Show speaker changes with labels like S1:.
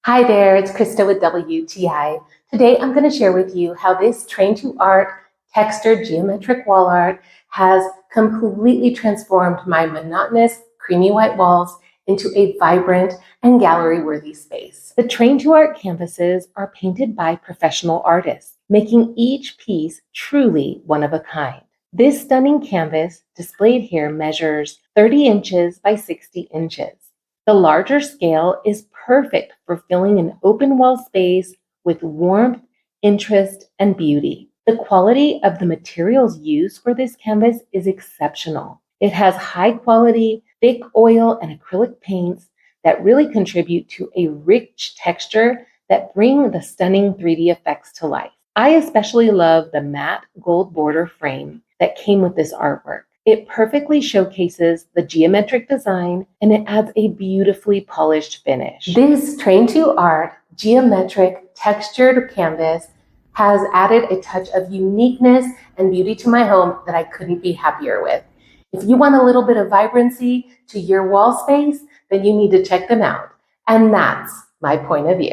S1: Hi there, it's Krista with WTI. Today I'm going to share with you how this Train2 Art textured geometric wall art has completely transformed my monotonous creamy white walls into a vibrant and gallery-worthy space. The Train2 Art canvases are painted by professional artists, making each piece truly one of a kind. This stunning canvas displayed here measures 30 inches by 60 inches. The larger scale is perfect for filling an open wall space with warmth, interest, and beauty. The quality of the materials used for this canvas is exceptional. It has high quality, thick oil and acrylic paints that really contribute to a rich texture that bring the stunning 3D effects to life. I especially love the matte gold border frame that came with this artwork. It perfectly showcases the geometric design and it adds a beautifully polished finish. This Train2 Art geometric textured canvas has added a touch of uniqueness and beauty to my home that I couldn't be happier with. If you want a little bit of vibrancy to your wall space, then you need to check them out. And that's my point of view.